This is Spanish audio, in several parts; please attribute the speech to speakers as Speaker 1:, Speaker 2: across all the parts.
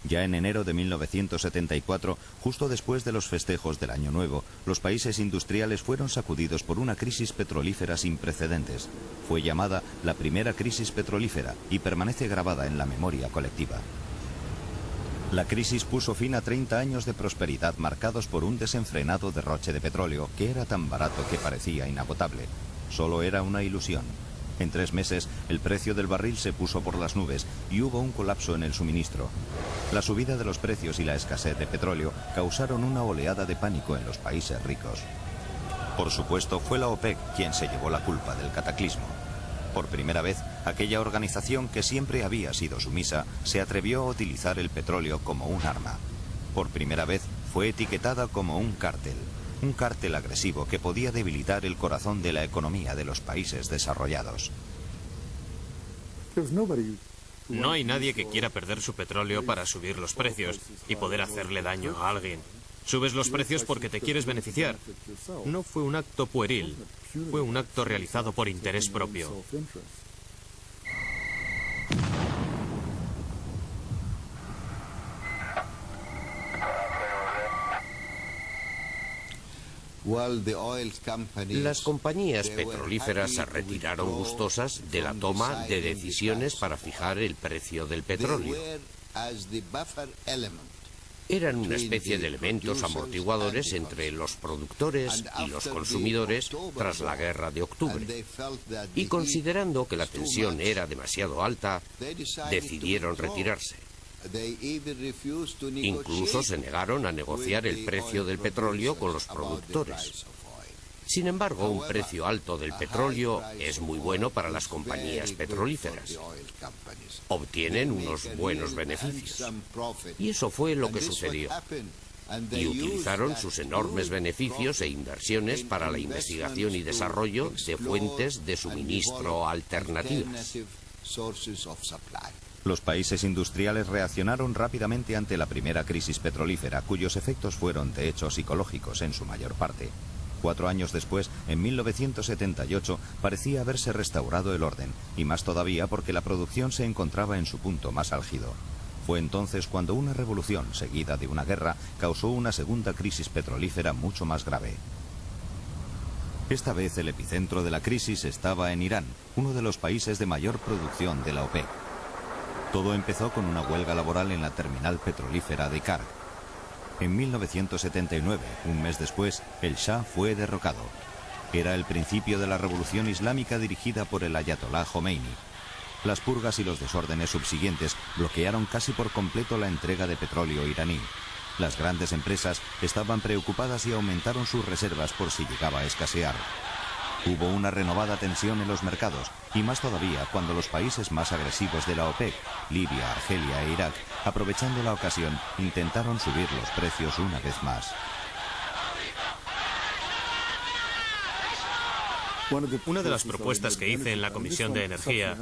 Speaker 1: Ya en enero de 1974, justo después de los festejos del Año Nuevo, los países industriales fueron sacudidos por una crisis petrolífera sin precedentes. Fue llamada la primera crisis petrolífera y permanece grabada en la memoria colectiva. La crisis puso fin a 30 años de prosperidad marcados por un desenfrenado derroche de petróleo que era tan barato que parecía inagotable. Solo era una ilusión. En 3 meses, el precio del barril se puso por las nubes y hubo un colapso en el suministro. La subida de los precios y la escasez de petróleo causaron una oleada de pánico en los países ricos. Por supuesto, fue la OPEC quien se llevó la culpa del cataclismo. Por primera vez, aquella organización que siempre había sido sumisa se atrevió a utilizar el petróleo como un arma. Por primera vez, fue etiquetada como un cártel agresivo que podía debilitar el corazón de la economía de los países desarrollados.
Speaker 2: No hay nadie que quiera perder su petróleo para subir los precios y poder hacerle daño a alguien. Subes los precios porque te quieres beneficiar. No fue un acto pueril, fue un acto realizado por interés propio.
Speaker 3: Las compañías petrolíferas se retiraron gustosas de la toma de decisiones para fijar el precio del petróleo. Eran una especie de elementos amortiguadores entre los productores y los consumidores tras la guerra de octubre. Y considerando que la tensión era demasiado alta, decidieron retirarse. Incluso se negaron a negociar el precio del petróleo con los productores. Sin embargo, un precio alto del petróleo es muy bueno para las compañías petrolíferas. Obtienen unos buenos beneficios. Y eso fue lo que sucedió. Y utilizaron sus enormes beneficios e inversiones para la investigación y desarrollo de fuentes de suministro alternativas.
Speaker 1: Los países industriales reaccionaron rápidamente ante la primera crisis petrolífera, cuyos efectos fueron, de hecho, psicológicos en su mayor parte. 4 años después, en 1978, parecía haberse restaurado el orden, y más todavía porque la producción se encontraba en su punto más álgido. Fue entonces cuando una revolución, seguida de una guerra, causó una segunda crisis petrolífera mucho más grave. Esta vez el epicentro de la crisis estaba en Irán, uno de los países de mayor producción de la OPEC. Todo empezó con una huelga laboral en la terminal petrolífera de Karg. En 1979, un mes después, el Shah fue derrocado. Era el principio de la revolución islámica dirigida por el ayatolá Jomeini. Las purgas y los desórdenes subsiguientes bloquearon casi por completo la entrega de petróleo iraní. Las grandes empresas estaban preocupadas y aumentaron sus reservas por si llegaba a escasear. Hubo una renovada tensión en los mercados, y más todavía cuando los países más agresivos de la OPEC, Libia, Argelia e Irak, aprovechando la ocasión, intentaron subir los precios una vez más.
Speaker 2: Una de las propuestas que hice en la Comisión de Energía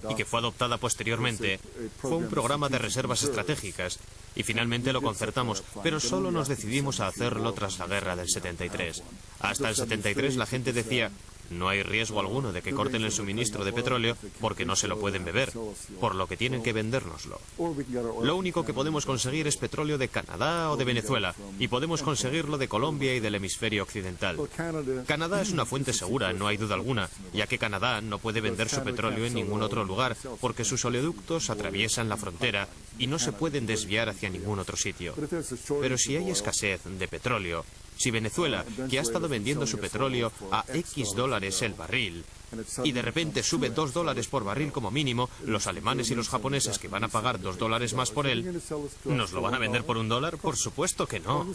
Speaker 2: y que fue adoptada posteriormente fue un programa de reservas estratégicas y finalmente lo concertamos, pero solo nos decidimos a hacerlo tras la guerra del 73. Hasta el 73 la gente decía: no hay riesgo alguno de que corten el suministro de petróleo porque no se lo pueden beber, por lo que tienen que vendérnoslo. Lo único que podemos conseguir es petróleo de Canadá o de Venezuela, y podemos conseguirlo de Colombia y del hemisferio occidental. Canadá es una fuente segura, no hay duda alguna, ya que Canadá no puede vender su petróleo en ningún otro lugar porque sus oleoductos atraviesan la frontera y no se pueden desviar hacia ningún otro sitio. Pero si hay escasez de petróleo, si Venezuela, que ha estado vendiendo su petróleo a X dólares el barril, y de repente sube $2 por barril como mínimo, los alemanes y los japoneses, que van a pagar $2 más por él, ¿nos lo van a vender por $1? Por supuesto que no.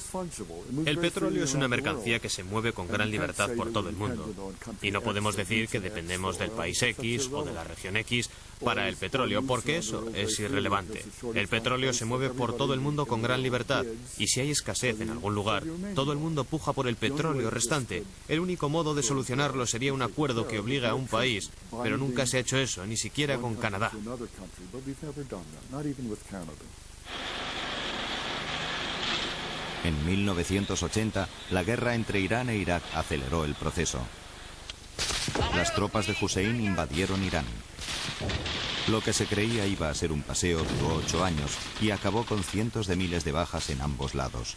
Speaker 2: El petróleo es una mercancía que se mueve con gran libertad por todo el mundo. Y no podemos decir que dependemos del país X o de la región X para el petróleo, porque eso es irrelevante. El petróleo se mueve por todo el mundo con gran libertad, y si hay escasez en algún lugar, todo el mundo puja por el petróleo restante. El único modo de solucionarlo sería un acuerdo que obliga a un país, pero nunca se ha hecho eso, ni siquiera con Canadá.
Speaker 1: En 1980, la guerra entre Irán e Irak aceleró el proceso. Las tropas de Hussein invadieron Irán. Lo que se creía iba a ser un paseo duró 8 años y acabó con cientos de miles de bajas en ambos lados.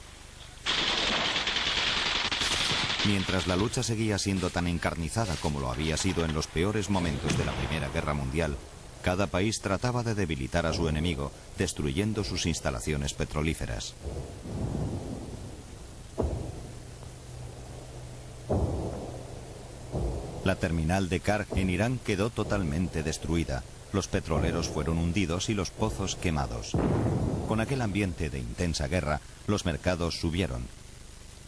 Speaker 1: Mientras la lucha seguía siendo tan encarnizada como lo había sido en los peores momentos de la Primera Guerra Mundial, cada país trataba de debilitar a su enemigo, destruyendo sus instalaciones petrolíferas. La terminal de Kar en Irán quedó totalmente destruida. Los petroleros fueron hundidos y los pozos quemados. Con aquel ambiente de intensa guerra, los mercados subieron.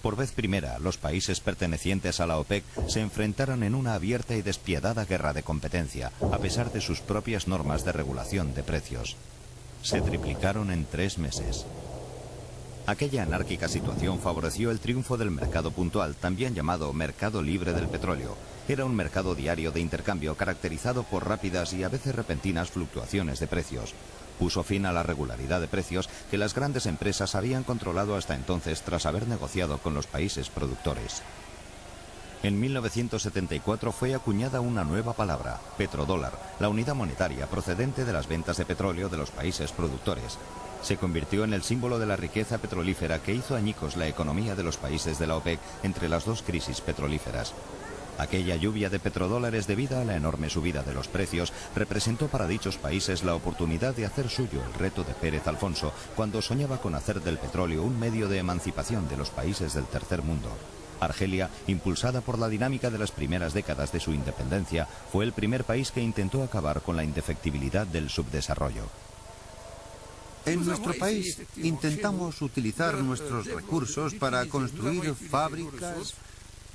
Speaker 1: Por vez primera, los países pertenecientes a la OPEC se enfrentaron en una abierta y despiadada guerra de competencia, a pesar de sus propias normas de regulación de precios. Se triplicaron en 3 meses. Aquella anárquica situación favoreció el triunfo del mercado puntual, también llamado mercado libre del petróleo. Era un mercado diario de intercambio caracterizado por rápidas y a veces repentinas fluctuaciones de precios. Puso fin a la regularidad de precios que las grandes empresas habían controlado hasta entonces tras haber negociado con los países productores. En 1974 fue acuñada una nueva palabra, petrodólar, la unidad monetaria procedente de las ventas de petróleo de los países productores. Se convirtió en el símbolo de la riqueza petrolífera que hizo añicos la economía de los países de la OPEC entre las dos crisis petrolíferas. Aquella lluvia de petrodólares debida a la enorme subida de los precios representó para dichos países la oportunidad de hacer suyo el reto de Pérez Alfonso cuando soñaba con hacer del petróleo un medio de emancipación de los países del tercer mundo. Argelia, impulsada por la dinámica de las primeras décadas de su independencia, fue el primer país que intentó acabar con la indefectibilidad del subdesarrollo.
Speaker 4: En nuestro país intentamos utilizar nuestros recursos para construir fábricas,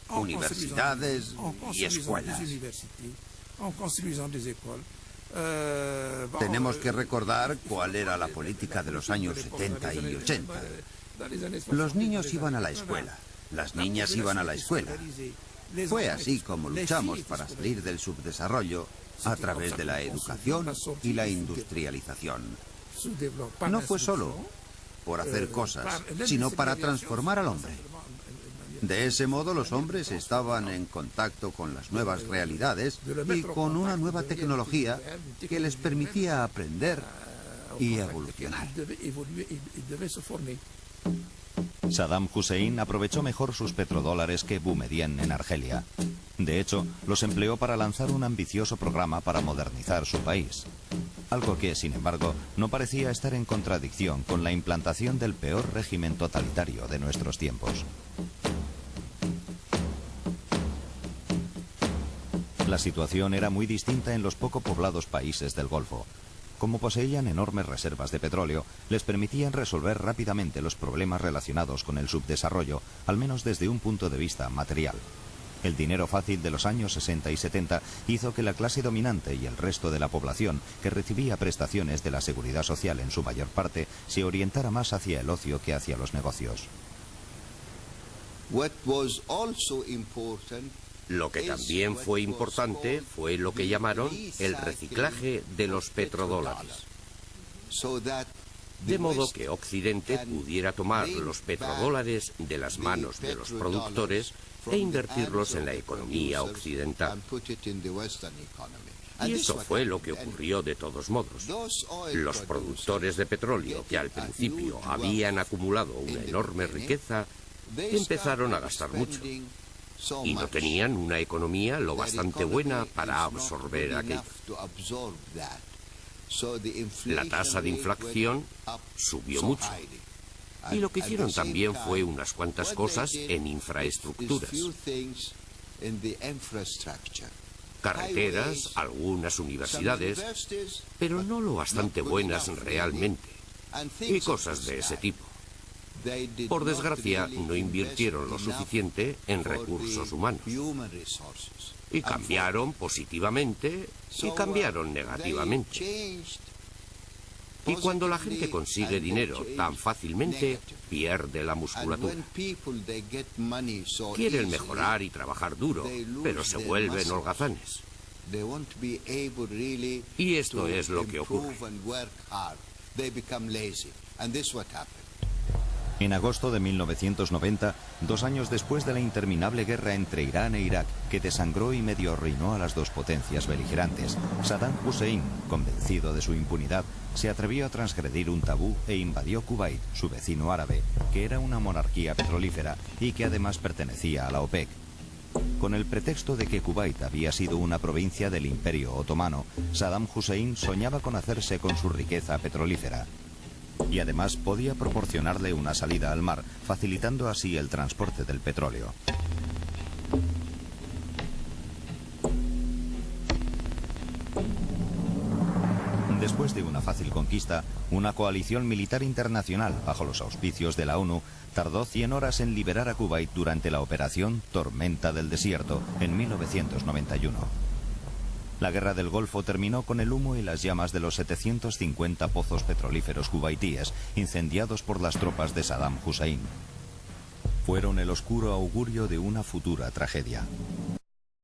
Speaker 4: universidades y escuelas. Tenemos que recordar cuál era la política de los años 70 y 80. Los niños iban a la escuela, las niñas iban a la escuela. Fue así como luchamos para salir del subdesarrollo a través de la educación y la industrialización. No fue solo por hacer cosas, sino para transformar al hombre. De ese modo los hombres estaban en contacto con las nuevas realidades y con una nueva tecnología que les permitía aprender y evolucionar.
Speaker 1: Saddam Hussein aprovechó mejor sus petrodólares que Boumediene en Argelia. De hecho, los empleó para lanzar un ambicioso programa para modernizar su país. Algo que, sin embargo, no parecía estar en contradicción con la implantación del peor régimen totalitario de nuestros tiempos. La situación era muy distinta en los poco poblados países del Golfo. Como poseían enormes reservas de petróleo, les permitían resolver rápidamente los problemas relacionados con el subdesarrollo, al menos desde un punto de vista material. El dinero fácil de los años 60 y 70 hizo que la clase dominante y el resto de la población, que recibía prestaciones de la seguridad social en su mayor parte, se orientara más hacia el ocio que hacia los negocios.
Speaker 3: Lo que también fue importante fue lo que llamaron el reciclaje de los petrodólares. De modo que Occidente pudiera tomar los petrodólares de las manos de los productores e invertirlos en la economía occidental. Y eso fue lo que ocurrió de todos modos. Los productores de petróleo, que al principio habían acumulado una enorme riqueza, empezaron a gastar mucho. Y no tenían una economía lo bastante buena para absorber aquello. La tasa de inflación subió mucho. Y lo que hicieron también fue unas cuantas cosas en infraestructuras. Carreteras, algunas universidades, pero no lo bastante buenas realmente. Y cosas de ese tipo. Por desgracia, no invirtieron lo suficiente en recursos humanos. Y cambiaron positivamente y cambiaron negativamente. Y cuando la gente consigue dinero tan fácilmente, pierde la musculatura. Quieren mejorar y trabajar duro, pero se vuelven holgazanes. Y esto es lo que ocurre.
Speaker 1: En agosto de 1990, 2 años después de la interminable guerra entre Irán e Irak, que desangró y medio arruinó a las dos potencias beligerantes, Saddam Hussein, convencido de su impunidad, se atrevió a transgredir un tabú e invadió Kuwait, su vecino árabe, que era una monarquía petrolífera y que además pertenecía a la OPEC. Con el pretexto de que Kuwait había sido una provincia del Imperio Otomano, Saddam Hussein soñaba con hacerse con su riqueza petrolífera. Y además podía proporcionarle una salida al mar, facilitando así el transporte del petróleo. Después de una fácil conquista, una coalición militar internacional, bajo los auspicios de la ONU, tardó 100 horas en liberar a Kuwait durante la operación Tormenta del Desierto, en 1991. La guerra del Golfo terminó con el humo y las llamas de los 750 pozos petrolíferos kuwaitíes, incendiados por las tropas de Saddam Hussein. Fueron el oscuro augurio de una futura tragedia.